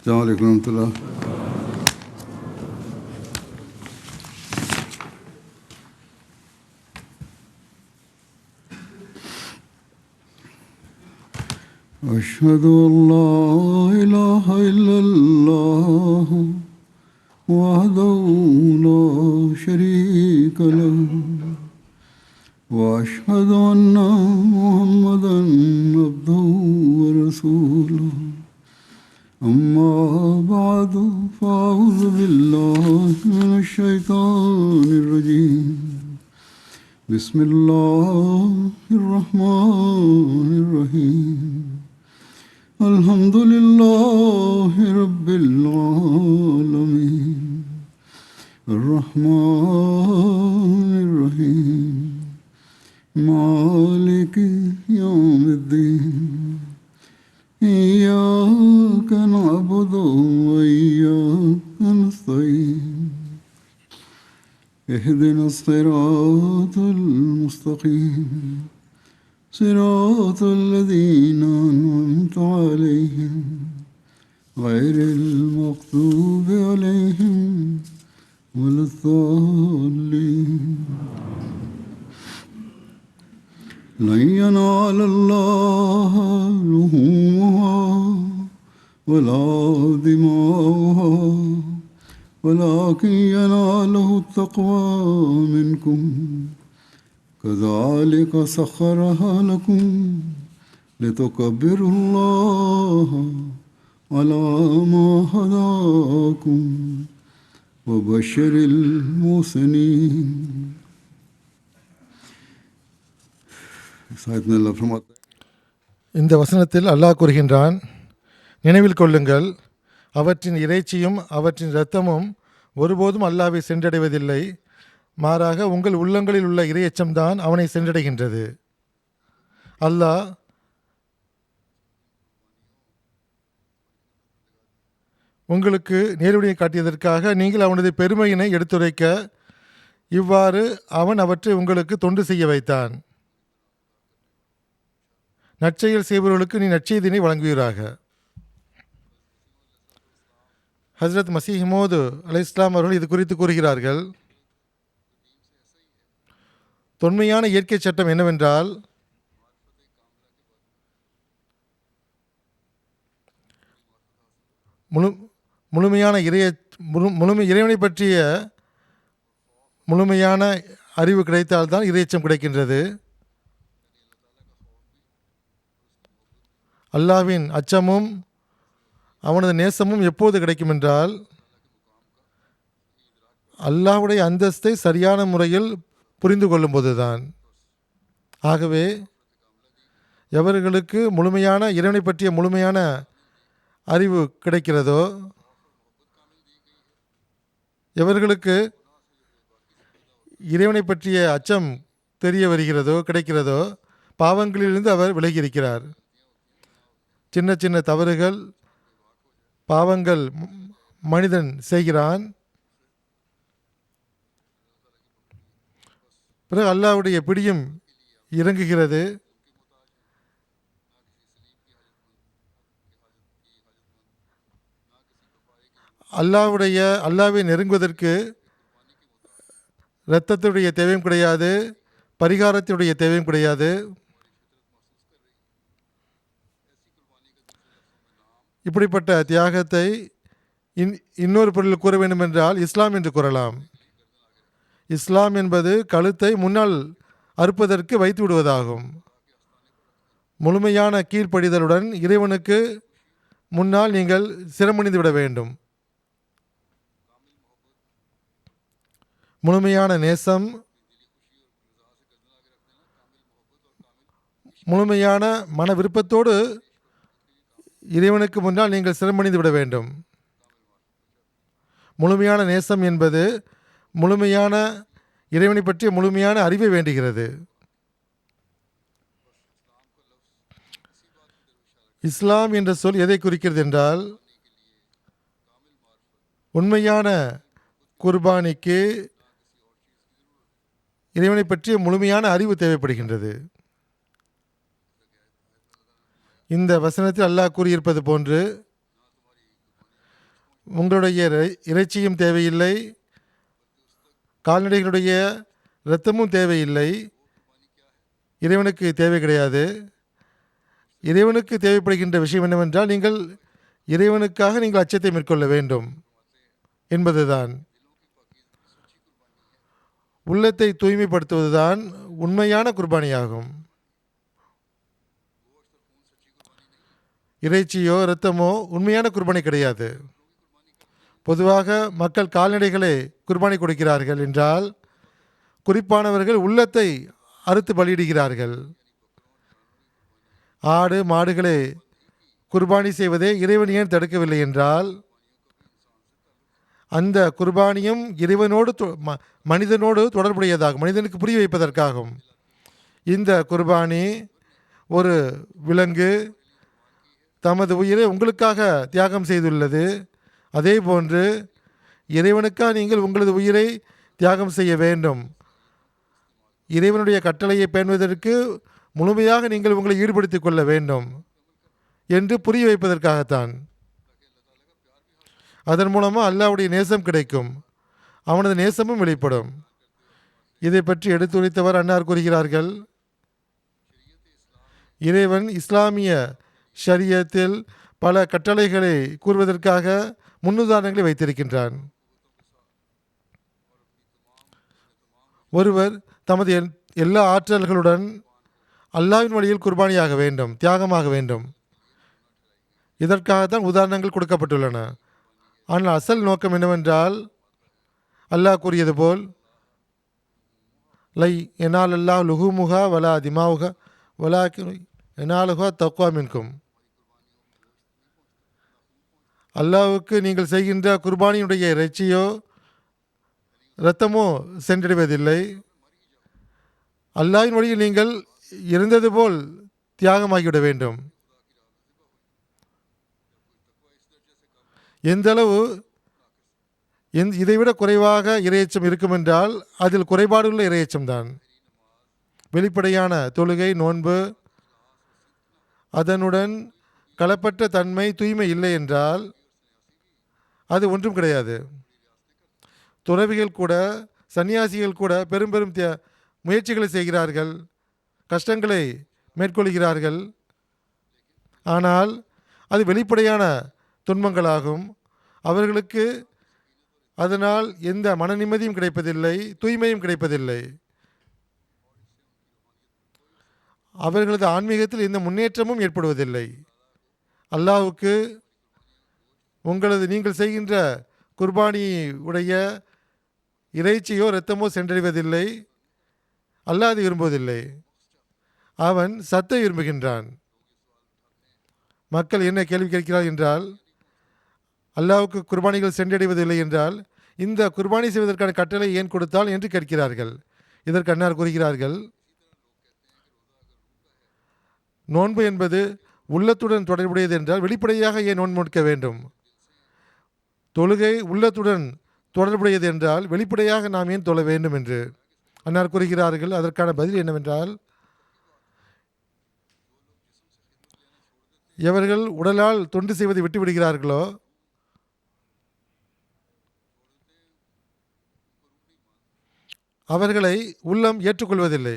السلام عليكم ورحمة الله. أشهد أن لا إله إلا الله وحده لا شريك له وأشهد أن محمدا عبده ورسوله أما بعد فأعوذ بالله من الشيطان الرجيم بسم الله الرحمن الرحيم الحمد لله رب العالمين الرحمن الرحيم مالك يوم الدين إياك نعبد وإياك نستعين اهدنا الصراط المستقيم صراط الذين أنعمت عليهم غير المغضوب عليهم ولا الضالين. لن ينال الله لحومها ولا دماؤها ولكن يناله التقوى منكم كذلك سخرها لكم لتكبروا الله على ما هداكم وبشر المحسنين. இந்த வசனத்தில் அல்லாஹ் கூறுகின்றான், நினைவில் கொள்ளுங்கள், அவற்றின் இறைச்சியும் அவற்றின் இரத்தமும் ஒருபோதும் அல்லாஹ்வை சென்றடைவதில்லை, மாறாக உங்கள் உள்ளங்களில் உள்ள இறையச்சம்தான் அவனை சென்றடைகின்றது. அல்லாஹ் உங்களுக்கு நேர்வழியை காட்டியதற்காக நீங்கள் அவனது பெருமையினை எடுத்துரைக்க இவ்வாறு அவன் அவற்றை உங்களுக்கு தொண்டு செய்ய வைத்தான். நற்செயல் செய்பவர்களுக்கு நீ நற்செய்தினை வழங்குவீராக. ஹஸ்ரத் மசீஹ் மௌஊத் அலைஹிஸ்ஸலாம் அவர்கள் இது குறித்து கூறுகிறார்கள், தொன்மையான இயற்கை சட்டம் என்னவென்றால், முழுமையான இறைவனை பற்றிய முழுமையான அறிவு கிடைத்தால்தான் இறையச்சம் கிடைக்கின்றது. அல்லாஹ்வின் அச்சமும் அவனது நேசமும் எப்போது கிடைக்கும் என்றால், அல்லாஹ்வுடைய அந்தஸ்தை சரியான முறையில் புரிந்து கொள்ளும்போதுதான். ஆகவே எவர்களுக்கு முழுமையான இறைவனை பற்றிய முழுமையான அறிவு கிடைக்கிறதோ, எவர்களுக்கு இறைவனை பற்றிய அச்சம் தெரிய வருகிறதோ கிடைக்கிறதோ, பாவங்களிலிருந்து அவர் விலகியிருக்கிறார். சின்ன சின்ன தவறுகள், பாவங்கள் மனிதன் செய்கிறான். பிறகு அல்லாஹ்வுடைய பிடியும் இறங்குகிறது. அல்லாஹ்வை நெருங்குவதற்கு இரத்தத்துடைய தேவையும் கிடையாது, பரிகாரத்தினுடைய தேவையும் கிடையாது. இப்படிப்பட்ட தியாகத்தை இன்னொரு பொருளில் கூற வேண்டும் என்றால் இஸ்லாம் என்று கூறலாம். இஸ்லாம் என்பது கழுத்தை முன்னால் அறுப்பதற்கு வைத்து விடுவதாகும். முழுமையான கீழ்ப்படிதலுடன் இறைவனுக்கு முன்னால் நீங்கள் சிரமணிந்து விட வேண்டும். முழுமையான நேசம், முழுமையான மன விருப்பத்தோடு இறைவனுக்கு முன்னால் நீங்கள் சிரமணிந்து விட வேண்டும். முழுமையான நேசம் என்பது முழுமையான இறைவனை பற்றிய முழுமையான அறிவை வேண்டுகிறது. இஸ்லாம் என்ற சொல் எதை குறிக்கிறது என்றால், உண்மையான குர்பானிக்கு இறைவனை பற்றிய முழுமையான அறிவு தேவைப்படுகின்றது. இந்த வசனத்தில் அல்லாஹ் கூறியிருப்பது போன்று, உங்களுடைய இறைச்சியும் தேவையில்லை, கால்நடைகளுடைய இரத்தமும் தேவையில்லை. இறைவனுக்கு தேவை கிடையாது. இறைவனுக்கு தேவைப்படுகின்ற விஷயம் என்னவென்றால், நீங்கள் இறைவனுக்காக நீங்கள் அச்சத்தை மேற்கொள்ள வேண்டும் என்பதுதான். உள்ளத்தை தூய்மைப்படுத்துவதுதான் உண்மையான குர்பானியாகும். இறைச்சியோ இரத்தமோ உண்மையான குர்பானி கிடையாது. பொதுவாக மக்கள் கால்நடைகளை குர்பானி கொடுக்கிறார்கள் என்றால், குறிப்பானவர்கள் உள்ளத்தை அறுத்து பலியிடுகிறார்கள். ஆடு மாடுகளை குர்பானி செய்வதே இறைவன் ஏன் தடுக்கவில்லை என்றால், அந்த குர்பானியும் இறைவனோடு மனிதனோடு தொடர்புடையதாகும், மனிதனுக்கு புரிய வைப்பதற்காகும். இந்த குர்பானி ஒரு விலங்கு தமது உயிரை உங்களுக்காக தியாகம் செய்துள்ளது. அதே போன்று இறைவனுக்காக நீங்கள் உங்களது உயிரை தியாகம் செய்ய வேண்டும். இறைவனுடைய கட்டளையை பேணுவதற்கு முழுமையாக நீங்கள் உங்களை ஈடுபடுத்திக் கொள்ள வேண்டும் என்று புரிய வைப்பதற்காகத்தான். அதன் மூலமாக அல்லாஹ்வுடைய நேசம் கிடைக்கும், அவனது நேசமும் வெளிப்படும். இதை பற்றி எடுத்துரைத்தவர் அன்னார் கூறுகிறார்கள், இறைவன் இஸ்லாமிய ஷரியத்தில் பல கட்டளைகளை கூறுவதற்காக முன்னுதாரணங்களை வைத்திருக்கின்றான். ஒருவர் தமது எல்லா ஆற்றல்களுடன் அல்லாஹ்வின் வழியில் குர்பானியாக வேண்டும், தியாகமாக வேண்டும். இதற்காகத்தான் உதாரணங்கள் கொடுக்கப்பட்டுள்ளன. ஆனால் அசல் நோக்கம் என்னவென்றால், அல்லாஹ் கூறியது போல், லை எனால் அல்லாஹ் லுஹுமுகா வலா திமாவுகா வலா எனாலுகா தக்வா மின்கும். அல்லாஹ்வுக்கு நீங்கள் செய்கின்ற குர்பானியுடைய இறைச்சியோ இரத்தமோ சென்றடைவதில்லை. அல்லாஹ்வின் வழியில் நீங்கள் இருந்தது போல் தியாகமாகிவிட வேண்டும். எந்தளவு இதைவிட குறைவாக இறையச்சம் இருக்கும் என்றால் அதில் குறைபாடுள்ள இறையச்சம்தான். வெளிப்படையான தொழுகை, நோன்பு, அதனுடன் கலப்பற்ற தன்மை, தூய்மை இல்லை என்றால் அது ஒன்றும் கிடையாது. துறவிகள் கூட, சன்னியாசிகள் கூட பெரும் பெரும் முயற்சிகளை செய்கிறார்கள், கஷ்டங்களை மேற்கொள்கிறார்கள். ஆனால் அது வெளிப்படையான துன்பங்களாகும். அவர்களுக்கு அதனால் எந்த மன நிம்மதியும் கிடைப்பதில்லை, தூய்மையும் கிடைப்பதில்லை. அவர்களது ஆன்மீகத்தில் எந்த முன்னேற்றமும் ஏற்படுவதில்லை. அல்லாஹ்வுக்கு நீங்கள் செய்கின்ற குர்பானி உடைய இறைச்சியோ இரத்தமோ சென்றடைவதில்லை. அல்லாஹ் அதை விரும்புவதில்லை. அவன் சத்தை விரும்புகின்றான். மக்கள் என்ன கேள்வி கேட்கிறார் என்றால், அல்லாஹ்வுக்கு குர்பானிகள் சென்றடைவதில்லை என்றால் இந்த குர்பானி செய்வதற்கான கட்டளை ஏன் கொடுத்தால் என்று கேட்கிறார்கள். இதற்கு அன்னார் கூறுகிறார்கள், நோன்பு என்பது உள்ளத்துடன் தொடர்புடையது என்றால் வெளிப்படையாக ஏன் நோன்பு நோக்க வேண்டும்? தொழுகை உள்ளத்துடன் தொடர்புடையது என்றால் வெளிப்படையாக நாம் ஏன் தொழ வேண்டும் என்று அன்னார் கூறுகிறார்கள். அதற்கான பதில் என்னவென்றால், எவர்கள் உடலால் தொண்டு செய்வதை விட்டுவிடுகிறார்களோ அவர்களை உள்ளம் ஏற்றுக்கொள்வதில்லை.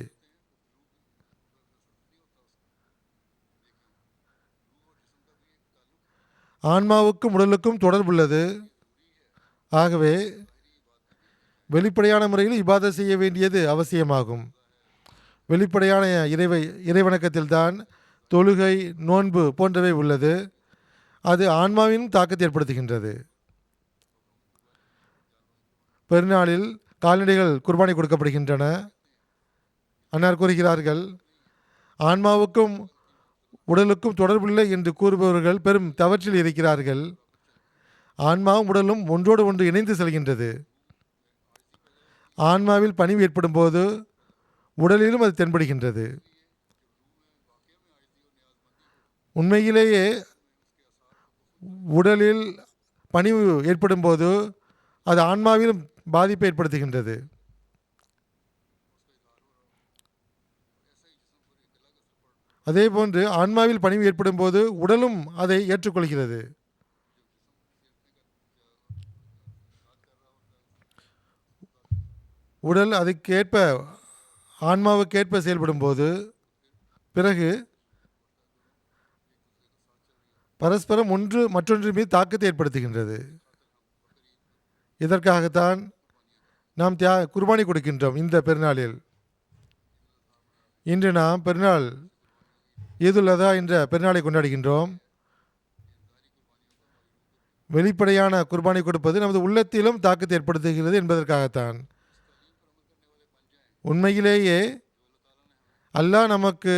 ஆன்மாவுக்கும் உடலுக்கும் தொடர்புள்ளது. ஆகவே வெளிப்படையான முறையில் இபாதத் செய்ய வேண்டியது அவசியமாகும். வெளிப்படையான இறைவணக்கத்தில்தான் தொழுகை, நோன்பு போன்றவை உள்ளது. அது ஆன்மாவின் தாக்கத்தை ஏற்படுத்துகின்றது. பெருநாளில் கால்நடைகள் குர்பானி கொடுக்கப்படுகின்றன. அன்னார் கூறுகிறார்கள், ஆன்மாவுக்கும் உடலுக்கும் தொடர்பில்லை என்று கூறுபவர்கள் பெரும் தவற்றில் இருக்கிறார்கள். ஆன்மாவும் உடலும் ஒன்றோடு ஒன்று இணைந்து செல்கின்றது. ஆன்மாவில் பணிவு ஏற்படும் போது உடலிலும் அது தென்படுகின்றது. உண்மையிலேயே உடலில் பணிவு ஏற்படும் போது அது ஆன்மாவிலும் பாதிப்பை ஏற்படுத்துகின்றது. அதேபோன்று ஆன்மாவில் பணிவு ஏற்படும் போது உடலும் அதை ஏற்றுக்கொள்கிறது. உடல் அதுக்கேற்ப ஆன்மாவுக்கேற்ப செயல்படும்போது பிறகு பரஸ்பரம் ஒன்று மற்றொன்று மீது தாக்கத்தை ஏற்படுத்துகின்றது. இதற்காகத்தான் நாம் குர்பானி கொடுக்கின்றோம். இந்த பெருநாளில் இன்று நாம் பெருநாள் ஈதுல் அதா என்ற பெருநாளை கொண்டாடுகின்றோம். வெளிப்படையான குர்பானி கொடுப்பது நமது உள்ளத்திலும் தாக்கத்தை ஏற்படுத்துகிறது என்பதற்காகத்தான். உண்மையிலேயே அல்லாஹ் நமக்கு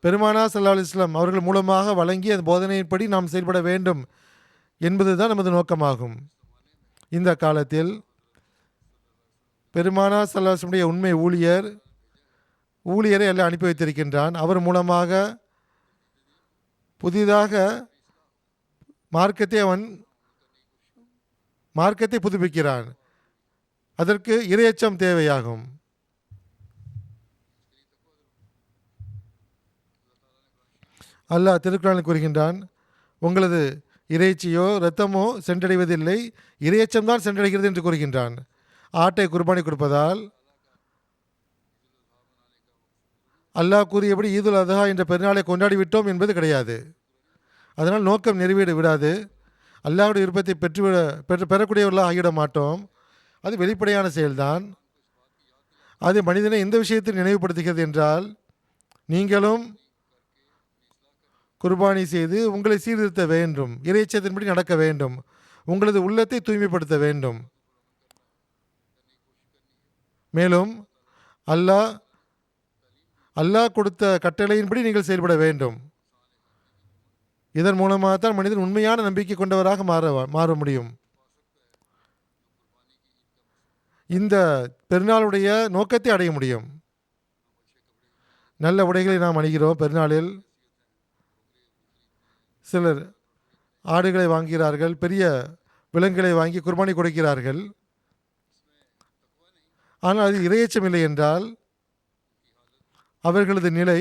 பெருமானா ஸல்லல்லாஹு அலைஹி வஸல்லம் அவர்கள் மூலமாக வழங்கிய போதனையின்படி நாம் செயல்பட வேண்டும் என்பதுதான் நமது நோக்கமாகும். இந்த காலத்தில் பெருமானா ஸல்லல்லாஹு அலைஹி வஸல்லம் உண்மை ஊழியரை எல்லாம் அனுப்பி வைத்திருக்கின்றான். அவர் மூலமாக புதிதாக மார்க்கத்தை புதுப்பிக்கிறான். அதற்கு இறையச்சம் தேவையாகும். அல்லாஹ் திருக்குர்ஆனில் கூறுகின்றான், உங்களது இறைச்சியோ இரத்தமோ சென்றடைவதில்லை, இறையச்சம்தான் சென்றடைகிறது என்று கூறுகின்றான். ஆட்டை குர்பானி கொடுப்பதால் அல்லாஹ் கூறியபடி ஈதுல் அதஹா என்ற பெருநாளை கொண்டாடிவிட்டோம் என்பது கிடையாது. அதனால் நோக்கம் நிறைவேற விடாது. அல்லாஹ்வுடைய விருப்பத்தை பெறக்கூடியவர்களாக ஆகிவிட மாட்டோம். அது வெளிப்படையான செயல்தான். அது மனிதனை எந்த விஷயத்தில் நினைவுபடுத்துகிறது என்றால், நீங்களும் குர்பானி செய்து உங்களை சீர்திருத்த வேண்டும், இறைச்சத்தின்படி நடக்க வேண்டும், உங்களது உள்ளத்தை தூய்மைப்படுத்த வேண்டும். மேலும் அல்லாஹ் கொடுத்த கட்டளையின்படி நீங்கள் செயல்பட வேண்டும். இதன் மூலமாகத்தான் மனிதன் உண்மையான நம்பிக்கை கொண்டவராக மாற முடியும். இந்த பெருநாளுடைய நோக்கத்தை அடைய முடியும். நல்ல உடைகளை நாம் அணிகிறோம். பெருநாளில் சிலர் ஆடுகளை வாங்குகிறார்கள், பெரிய விலங்குகளை வாங்கி குர்பானி கொடுக்கிறார்கள். ஆனால் அது இறையச்சம் இல்லை என்றால் அவர்களது நிலை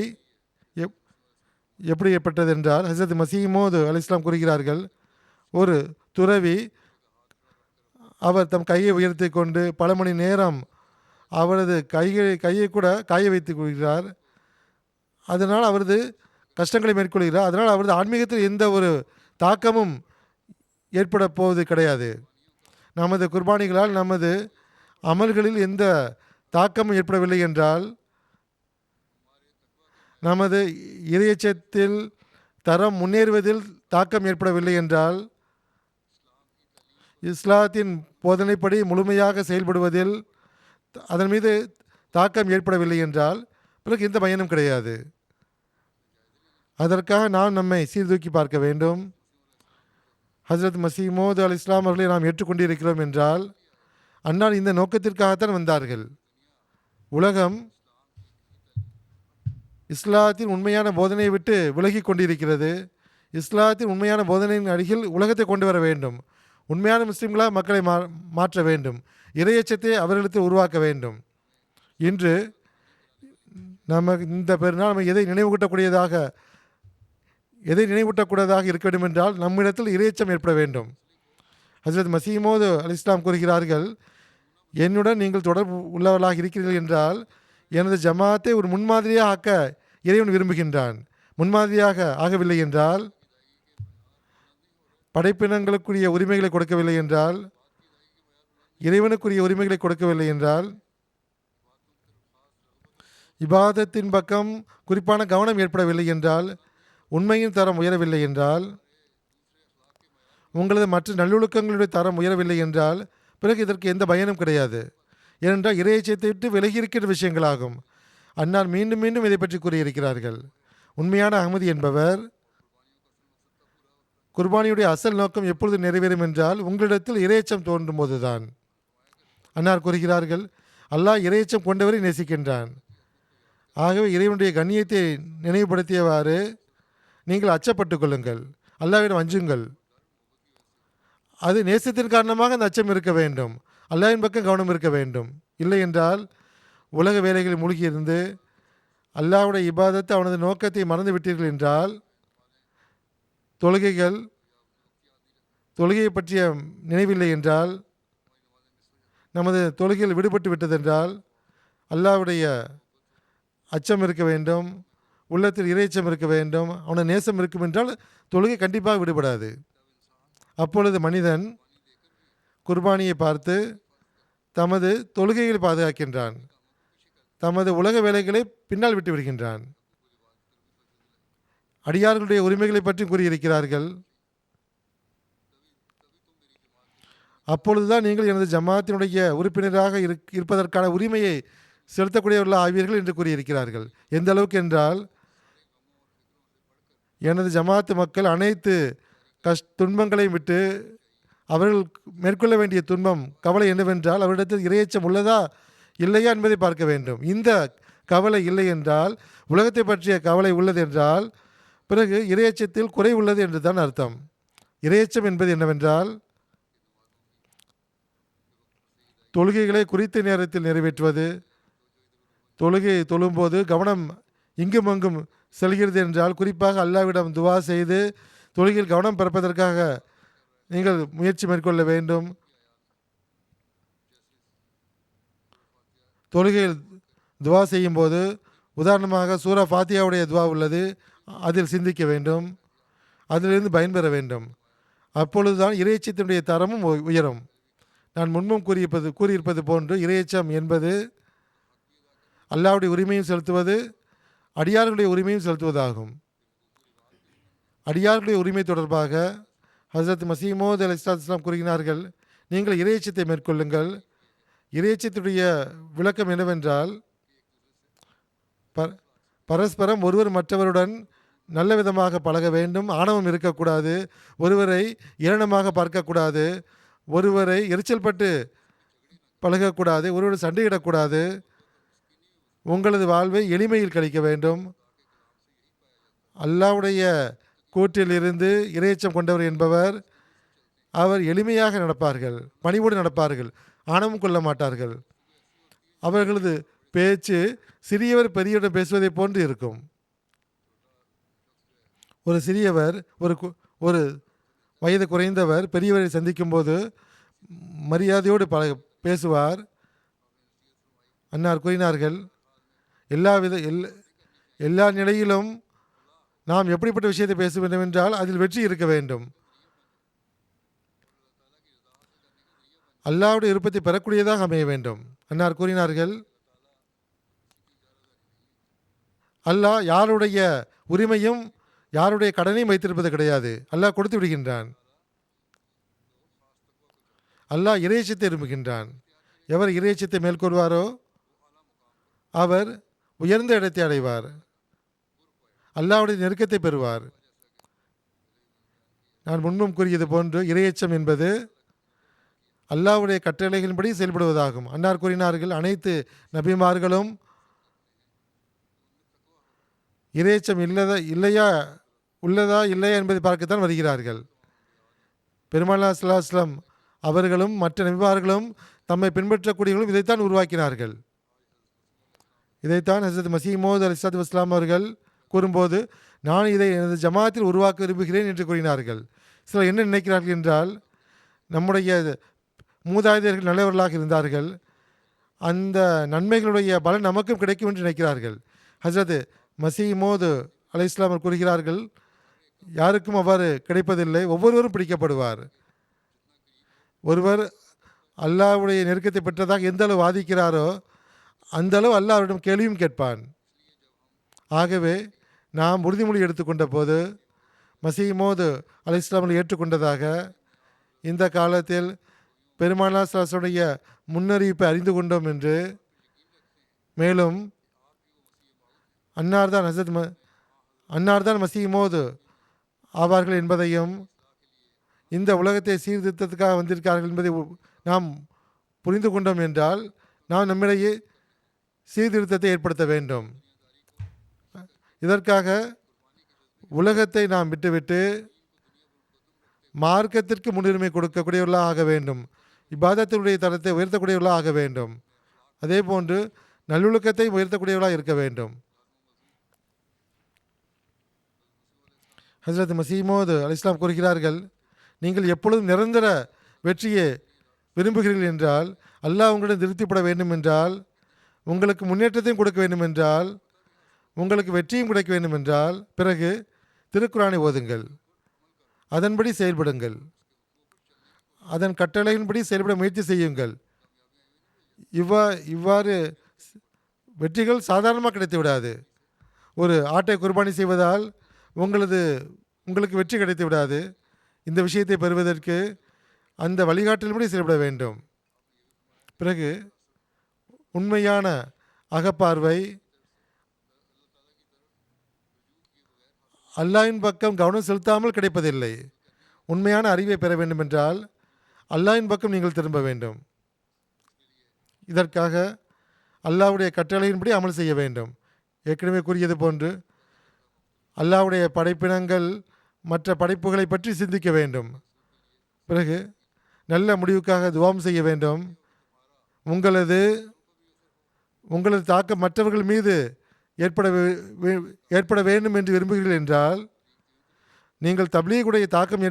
எப்படிப்பட்டது என்றால், ஹஸரத் மஸீஹ் மவ்ஊத் அலைஹிஸ்ஸலாம் கூறுகிறார்கள், ஒரு துறவி அவர் தம் கையை உயர்த்தி கொண்டு பல மணி நேரம் அவரது கையை கூட காய வைத்துக் கொள்கிறார். அதனால் அவரது கஷ்டங்களை மேற்கொள்கிறார். அதனால் அவரது ஆன்மீகத்தில் எந்த ஒரு தாக்கமும் ஏற்பட போவது கிடையாது. நமது குர்பானிகளால் நமது அமல்களில் எந்த தாக்கமும் ஏற்படவில்லை என்றால், நமது இறையச்சத்தில் தரம் முன்னேறுவதில் தாக்கம் ஏற்படவில்லை என்றால், இஸ்லாத்தின் போதனைப்படி முழுமையாக செயல்படுவதில் அதன் மீது தாக்கம் ஏற்படவில்லை என்றால் பிறகு எந்த பயனும் கிடையாது. அதற்காக நாம் நம்மை சீர்தூக்கி பார்க்க வேண்டும். ஹஸரத் மஸீஹ் மவ்ஊத் அலைஹிஸ்ஸலாம் அவர்களை நாம் ஏற்றுக்கொண்டிருக்கிறோம் என்றால் அன்னார் இந்த நோக்கத்திற்காகத்தான் வந்தார்கள். உலகம் இஸ்லாத்தின் உண்மையான போதனையை விட்டு விலகி கொண்டிருக்கிறது. இஸ்லாத்தின் உண்மையான போதனையின் அருகில் உலகத்தை கொண்டு வர வேண்டும். உண்மையான முஸ்லிம்களாக மக்களை மாற்ற வேண்டும். இறையச்சத்தை அவர்களுக்கு உருவாக்க வேண்டும். இன்று இந்த பெருநாள் நம்ம எதை நினைவூட்டக்கூடியதாக இருக்க வேண்டும் என்றால் நம்மிடத்தில் இறையச்சம் ஏற்பட வேண்டும். ஹஸரத் மஸீஹ் மவ்ஊத் அலைஹிஸ்ஸலாம் கூறுகிறார்கள், என்னுடன் நீங்கள் தொடர்பு உள்ளவர்களாக இருக்கிறீர்கள் என்றால் எனது ஜமாத்தை ஒரு முன்மாதிரியாக ஆக்க இறைவன் விரும்புகின்றான். முன்மாதிரியாக ஆகவில்லை என்றால், படைப்பினங்களுக்குரிய உரிமைகளை கொடுக்கவில்லை என்றால், இறைவனுக்குரிய உரிமைகளை கொடுக்கவில்லை என்றால், இபாதத்தின் பக்கம் குறிப்பான கவனம் ஏற்படவில்லை என்றால், உண்மையின் தரம் உயரவில்லை என்றால், உங்களது மற்ற நல்லொழுக்கங்களுடைய தரம் உயரவில்லை என்றால் பிறகு இதற்கு எந்த பயனும் கிடையாது. ஏனென்றால் இறையச்சத்தை விட்டு விலகி இருக்கிற விஷயங்களாகும். அன்னார் மீண்டும் மீண்டும் இதை பற்றி கூறியிருக்கிறார்கள். உண்மையான அஹ்மதி என்பவர் குர்பானியுடைய அசல் நோக்கம் எப்பொழுது நிறைவேறும் என்றால் உங்களிடத்தில் இறையச்சம் தோன்றும் போதுதான். அன்னார் கூறுகிறார்கள், அல்லாஹ் இறையச்சம் கொண்டவரை நேசிக்கின்றான். ஆகவே இறைவனுடைய கண்ணியத்தை நினைவுபடுத்தியவாறு நீங்கள் அச்சப்பட்டுக் கொள்ளுங்கள், அல்லாஹ்விடம் அஞ்சுங்கள். அது நேசத்தின் காரணமாக அந்த அச்சம் இருக்க வேண்டும். அல்லாஹ்வின் பக்கம் கவனம் இருக்க வேண்டும். இல்லை என்றால் உலக வேலைகளில் மூழ்கியிருந்து அல்லாஹ்வுடைய இபாதத்தை அவனது நோக்கத்தை மறந்து விட்டீர்கள் என்றால், தொழுகையை பற்றிய நினைவில்லை என்றால், நமது தொழுகையில் விடுபட்டு விட்டதென்றால் அல்லாஹ்வுடைய அச்சம் இருக்க வேண்டும், உள்ளத்தில் இறைச்சம் இருக்க வேண்டும், அவன நேசம் இருக்கும் என்றால் தொழுகை கண்டிப்பாக விடுபடாது. அப்பொழுது மனிதன் குர்பானியை பார்த்து தமது தொழுகையில் பாதுகாக்கின்றான், தமது உலக வேலைகளை பின்னால் விட்டு விடுகின்றான். அடியார்களுடைய உரிமைகளை பற்றி கூறியிருக்கிறார்கள். அப்பொழுதுதான் நீங்கள் எனது ஜமாத்தினுடைய உறுப்பினராக இருப்பதற்கான உரிமையை செலுத்தக்கூடியவர்கள் ஆவீர்கள் என்று கூறியிருக்கிறார்கள். எந்த அளவுக்கு என்றால், எனது ஜமாத்து மக்கள் அனைத்து துன்பங்களையும் விட்டு அவர்கள் மேற்கொள்ள வேண்டிய துன்பம் கவலை என்னவென்றால் அவரிடத்தில் இரையச்சம் உள்ளதா இல்லையா என்பதை பார்க்க வேண்டும். இந்த கவலை இல்லை என்றால், உலகத்தை பற்றிய கவலை உள்ளது என்றால், பிறகு இரையச்சத்தில் குறை உள்ளது என்று தான் அர்த்தம். இரையச்சம் என்பது என்னவென்றால், தொழுகைகளை குறித்த நேரத்தில் நிறைவேற்றுவது, தொழுகையை தொழும்போது கவனம் இங்கும் அங்கும் செல்கிறது என்றால், குறிப்பாக அல்லாஹ்விடம் துவா செய்து தொழுகையில் கவனம் பிறப்பதற்காக நீங்கள் முயற்சி மேற்கொள்ள வேண்டும். தொழுகையில் துவா செய்யும்போது உதாரணமாக சூரா ஃபாத்தியாவுடைய துவா உள்ளது, அதில் சிந்திக்க வேண்டும், அதிலிருந்து பயன்பெற வேண்டும். அப்பொழுதுதான் இறையச்சத்தினுடைய தரமும் உயரும். நான் முன்பும் கூறியிருப்பது போன்று இறையச்சம் என்பது அல்லாஹ்வுடைய உரிமையும் செலுத்துவது, அடியார்களுடைய உரிமையும் செலுத்துவதாகும். அடியார்களுடைய உரிமை தொடர்பாக ஹசரத் மஸீஹ் மவ்ஊத் அலைஹிஸ்ஸலாம் கூறுகிறார்கள், நீங்கள் இறையச்சத்தை மேற்கொள்ளுங்கள். இறையச்சத்துடைய விளக்கம் என்னவென்றால், பரஸ்பரம் ஒருவர் மற்றவருடன் நல்ல விதமாக பழக வேண்டும், ஆணவம் இருக்கக்கூடாது, ஒருவரை ஏளனமாக பார்க்கக்கூடாது, ஒருவரை எரிச்சல் பட்டு பழகக்கூடாது, ஒருவரை சண்டையிடக்கூடாது, உங்களது வாழ்வை எளிமையில் கழிக்க வேண்டும். அல்லாஹ்வுடைய கூற்றிலிருந்து இறையச்சம் கொண்டவர் என்பவர் அவர் எளிமையாக நடப்பார்கள், பணிவோடு நடப்பார்கள், ஆணவம் கொள்ள மாட்டார்கள். அவர்களது பேச்சு சிறியவர் பெரியவரிடம் பேசுவதை போன்று இருக்கும். ஒரு சிறியவர் ஒரு வயது குறைந்தவர் பெரியவரை சந்திக்கும் போது மரியாதையோடு பேசுவார். அன்னார் கூறினார்கள், எல்லா நிலையிலும் நாம் எப்படிப்பட்ட விஷயத்தை பேச வேண்டும் என்றால் அதில் வெற்றி இருக்க வேண்டும். அல்லாஹ்வுடைய விருப்பத்தை பெறக்கூடியதாக அமைய வேண்டும். அன்னார் கூறினார்கள், அல்லாஹ் யாருடைய உரிமையும் யாருடைய கடனையும் வைத்திருப்பது கிடையாது, அல்லாஹ் கொடுத்து விடுகின்றான். அல்லாஹ் இறையச்சத்தை விரும்புகின்றான். எவர் இறையச்சத்தை மேற்கொள்வாரோ அவர் உயர்ந்த இடத்தை அடைவார், அல்லாஹ்வுடைய நெருக்கத்தை பெறுவார். நான் முன்பும் கூறியது போன்று இறையச்சம் என்பது அல்லாஹ்வுடைய கட்டளைகளின்படி செயல்படுவதாகும். அன்னார் கூறினார்கள், அனைத்து நபிமார்களும் இறையச்சம் உள்ளதா இல்லையா என்பதை பார்க்கத்தான் வருகிறார்கள். பெருமானார் ஸல்லல்லாஹு அலைஹி வஸல்லம் அவர்களும் மற்ற நபிமார்களும் தம்மை பின்பற்றக்கூடியவர்களும் இதைத்தான் உருவாக்கினார்கள். இதைத்தான் ஹஸரத் மஸீஹ் மவ்ஊத் அலைஹிஸ்ஸலாம் அவர்கள் கூறும்போது, நான் இதை எனது ஜமாத்தில் உருவாக்க விரும்புகிறேன் என்று கூறினார்கள். சிலர் என்ன நினைக்கிறார்கள் என்றால், நம்முடைய மூதாதையர்கள் நல்லவர்களாக இருந்தார்கள், அந்த நன்மைகளுடைய பலன் நமக்கும் கிடைக்கும் என்று நினைக்கிறார்கள். ஹஸரத் மஸீஹ் மவ்ஊத் அலைஹிஸ்ஸலாம் கூறுகிறார்கள், யாருக்கும் அவ்வாறு கிடைப்பதில்லை, ஒவ்வொருவரும் பிடிக்கப்படுவார். ஒருவர் அல்லாஹ்வுடைய நெருக்கத்தை பெற்றதாக எந்த அளவு வாதிக்கிறாரோ அந்த அளவு அல்லாஹ் அவரிடம் கேள்வியும் கேட்பான். ஆகவே நாம் உறுதிமொழி எடுத்துக்கொண்ட போது மஸீஹ் மவ்ஊத் அலைஹிஸ்ஸலாம் ஏற்றுக்கொண்டதாக இந்த காலத்தில் பெருமானார் ஸல்லல்லாஹு அலைஹி வஸல்லம் முன்னறிவிப்பை அறிந்து கொண்டோம் என்று, மேலும் அன்னார்தான் மஸீஹ் மவ்ஊத் ஆவார்கள் என்பதையும், இந்த உலகத்தை சீர்திருத்தத்துக்காக வந்திருக்கார்கள் என்பதை நாம் புரிந்து கொண்டோம் என்றால், நாம் நம்மிடையே சீர்திருத்தத்தை ஏற்படுத்த வேண்டும். இதற்காக உலகத்தை நாம் விட்டுவிட்டு மார்க்கத்திற்கு முன்னுரிமை கொடுக்கக்கூடியவர்களாக ஆக வேண்டும், இபாதத்தினுடைய தரத்தை உயர்த்தக்கூடியவர்களாக ஆக வேண்டும், அதே போன்று நல்லொழுக்கத்தை உயர்த்தக்கூடியவர்களாக இருக்க வேண்டும். ஹஸரத் மஸீஹ் மவ்ஊத் அலைஹிஸ்ஸலாம் கூறுகிறார்கள், நீங்கள் எப்பொழுதும் நிரந்தர வெற்றியை விரும்புகிறீர்கள் என்றால், அல்லாஹ் உங்களிடம் திருப்திப்பட வேண்டும் என்றால், உங்களுக்கு முன்னேற்றத்தையும் கொடுக்க வேண்டும் என்றால், உங்களுக்கு வெற்றியும் கிடைக்க வேண்டும் என்றால், பிறகு திருக்குரானை ஓதுங்கள், அதன்படி செயல்படுங்கள், அதன் கட்டளையின்படி செயல்பட முயற்சி செய்யுங்கள். இவ்வாறு வெற்றிகள் சாதாரணமாக கிடைத்து விடாது. ஒரு ஆட்டை குர்பானி செய்வதால் உங்களுக்கு வெற்றி கிடைத்து விடாது. இந்த விஷயத்தை பெறுவதற்கு அந்த வழிகாட்டலின்படி செயல்பட வேண்டும். பிறகு உண்மையான அகப்பார்வை, அல்லாஹ்வின் பக்கம் கவனம் செலுத்தாமல் கிடைப்பதில்லை. உண்மையான அறிவை பெற வேண்டும் என்றால் அல்லாஹ்வின் பக்கம் நீங்கள் திரும்ப வேண்டும். இதற்காக அல்லாஹ்வுடைய கட்டளையின்படி அமல் செய்ய வேண்டும். ஏற்கனவே கூறியது போன்று அல்லாஹ்வுடைய படைப்பினங்கள் மற்ற படைப்புகளை பற்றி சிந்திக்க வேண்டும். பிறகு நல்ல முடிவுக்காக துவாம் செய்ய வேண்டும். உங்களது தாக்கம் மற்றவர்கள் மீது ஏற்பட வேண்டும் என்று விரும்புகிறீர்கள் என்றால், நீங்கள் தப்லீகுடைய தாக்கம்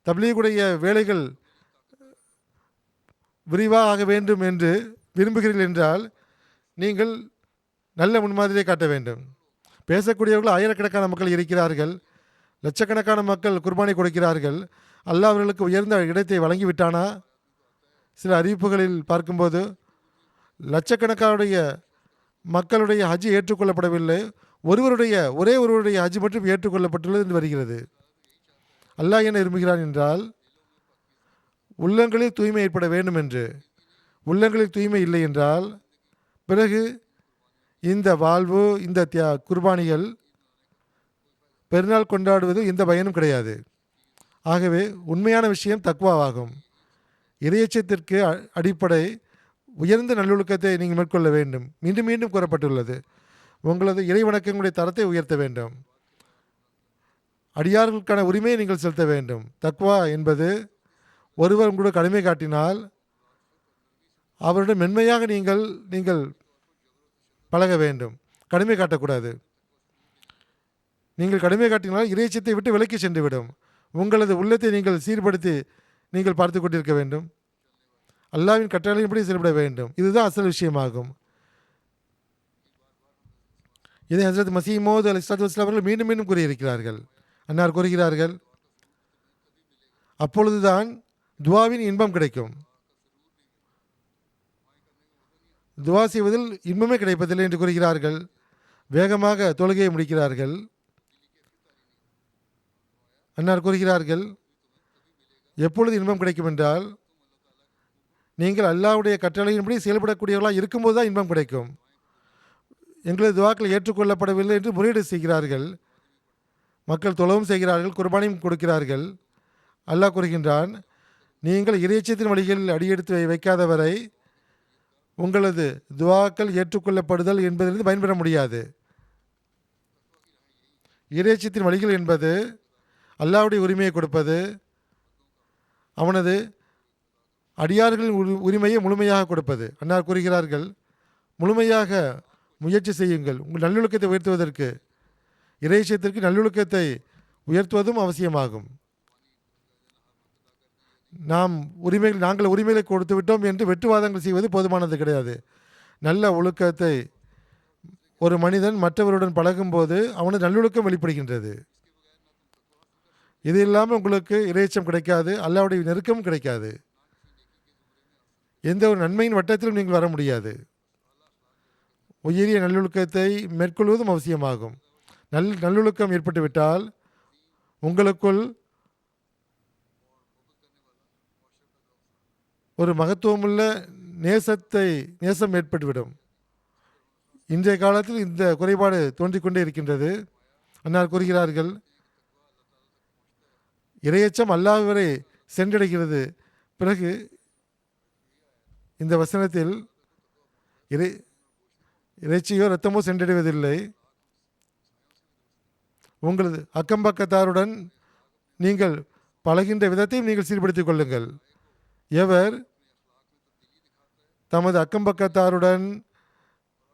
தப்லீகுடைய வேலைகள் விரிவாக ஆக வேண்டும் என்று விரும்புகிறீர்கள் என்றால், நீங்கள் நல்ல முன்மாதிரியை காட்ட வேண்டும். பேசக்கூடியவர்கள் ஆயிரக்கணக்கான மக்கள் இருக்கிறார்கள், லட்சக்கணக்கான மக்கள் குர்பானி கொடுக்கிறார்கள். அல்லாஹ் அவர்களுக்கு உயர்ந்த இடத்தை வழங்கிவிட்டானா? சில அறிவிப்புகளில் பார்க்கும்போது லட்சக்கணக்கானுடைய மக்களுடைய ஹஜ் ஏற்றுக்கொள்ளப்படவில்லை, ஒரே ஒருவருடைய ஹஜ் மட்டும் ஏற்றுக்கொள்ளப்பட்டுள்ளது என்று வருகிறது. அல்லாஹ் என்ன விரும்புகிறான் என்றால், உள்ளங்களில் தூய்மை ஏற்பட வேண்டும் என்று. உள்ளங்களில் தூய்மை இல்லை என்றால் பிறகு இந்த வாழ்வு, இந்த குர்பானிகள், பெருநாள் கொண்டாடுவது எந்த பயனும் கிடையாது. ஆகவே உண்மையான விஷயம் தக்வாவாகும். இறையச்சத்திற்கு அடிப்படை உயர்ந்த நல்லொழுக்கத்தை நீங்கள் மேற்கொள்ள வேண்டும். மீண்டும் மீண்டும் கூறப்பட்டுள்ளது, உங்களது இறை வணக்கங்களுடைய தரத்தை உயர்த்த வேண்டும், அடியார்களுக்கான உரிமையை நீங்கள் செலுத்த வேண்டும். தக்வா என்பது ஒருவர் உங்களோட கடமை காட்டினால் அவருடன் மென்மையாக நீங்கள் பழக வேண்டும், கடமை காட்டக்கூடாது. நீங்கள் கடமை காட்டினால் இறைச்சத்தை விட்டு விலக்கி சென்றுவிடும். உங்களது உள்ளத்தை நீங்கள் சீர்படுத்தி நீங்கள் பார்த்து கொண்டிருக்க வேண்டும். அல்லாஹ்வின் கட்டளையின்படி செயல்பட வேண்டும். இதுதான் அசல் விஷயமாகும். இதை ஹஜ்ரத் மஸீஹ் மவ்ஊத் அலைஹிஸ்ஸலாத்து வஸ்ஸலாம் அவர்கள் மீண்டும் மீண்டும் கூறியிருக்கிறார்கள். அன்னார் கூறுகிறார்கள், அப்பொழுதுதான் துவாவின் இன்பம் கிடைக்கும். துவா செய்வதில் இன்பமே கிடைப்பதில்லை என்று கூறுகிறார்கள். வேகமாக தொழுகையை முடிக்கிறார்கள். அன்னார் கூறுகிறார்கள், எப்பொழுது இன்பம் கிடைக்கும் என்றால், நீங்கள் அல்லாஹ்வுடைய கட்டளையின்படி செயல்படக்கூடியவர்களாக இருக்கும்போது தான் இன்பம் கிடைக்கும். எங்களது துவாக்கள் ஏற்றுக்கொள்ளப்படவில்லை என்று முறையீடு செய்கிறார்கள். மக்கள் தொழவும் செய்கிறார்கள், குர்பானியும் கொடுக்கிறார்கள். அல்லாஹ் கூறுகின்றான், நீங்கள் இறைச்சத்தின் வழிகளில் அடியெடுத்து வைக்காதவரை உங்களது துவாக்கள் ஏற்றுக்கொள்ளப்படுதல் என்பதிலிருந்து பயன்பெற முடியாது. இறைச்சத்தின் வழிகள் என்பது அல்லாஹ்வுடைய உரிமையை கொடுப்பது, அவனது அடியார்களின் உரிமையை முழுமையாக கொடுப்பது. அன்னார் கூறுகிறார்கள், முழுமையாக முயற்சி செய்யுங்கள் உங்கள் நல்லொழுக்கத்தை உயர்த்துவதற்கு. இறைச்சத்திற்கு நல்லொழுக்கத்தை உயர்த்துவதும் அவசியமாகும். நாங்கள் உரிமைகளை கொடுத்து விட்டோம் என்று வெட்டுவாதங்கள் செய்வது போதுமானது கிடையாது. நல்ல ஒழுக்கத்தை ஒரு மனிதன் மற்றவருடன் பழகும்போது அவனது நல்லொழுக்கம் வெளிப்படுகின்றது. இது இல்லாமல் உங்களுக்கு இறைச்சம் கிடைக்காது, அல்லாஹ்வுடைய நெருக்கமும் கிடைக்காது. எந்த ஒரு நன்மையின் வட்டத்திலும் நீங்கள் வர முடியாது. உயரிய நல்லொழுக்கத்தை மேற்கொள்வதும் அவசியமாகும். நல்லொழுக்கம் ஏற்பட்டுவிட்டால் உங்களுக்குள் ஒரு மகத்துவமுள்ள நேசம் ஏற்பட்டுவிடும். இன்றைய காலத்தில் இந்த குறைபாடு தோன்றிக்கொண்டே இருக்கின்றது. அன்னார் கூறுகிறார்கள், இறையச்சம் அல்லாஹ் வரை சென்றடைகிறது. பிறகு இந்த வசனத்தில் இறைச்சியோ இரத்தமோ சென்றடைவதில்லை. உங்களது அக்கம்பக்கத்தாருடன் நீங்கள் பழகின்ற விதத்தையும் நீங்கள் சீர்படுத்திக் கொள்ளுங்கள். எவர் தமது அக்கம்பக்கத்தாருடன்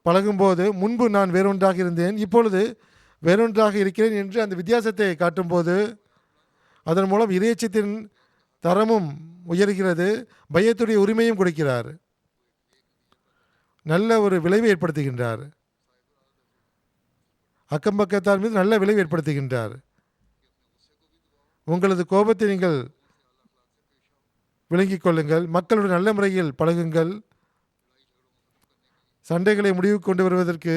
பழகும்போது முன்பு நான் வேறொன்றாக இருந்தேன், இப்பொழுது வேறொன்றாக இருக்கிறேன் என்று அந்த வித்தியாசத்தை காட்டும்போது அதன் மூலம் இறையச்சத்தின் தரமும் உயர்கிறது, பயத்துடைய உரிமையும் கொடுக்கிறார், நல்ல ஒரு விளைவை ஏற்படுத்துகின்றார், அக்கம்பக்கத்தார் மீது நல்ல விளைவு ஏற்படுத்துகின்றார். உங்களது கோபத்தை நீங்கள் விளங்கிக் கொள்ளுங்கள், மக்களுடன் நல்ல முறையில் பழகுங்கள். சண்டைகளை முடிவுக்கு கொண்டு வருவதற்கு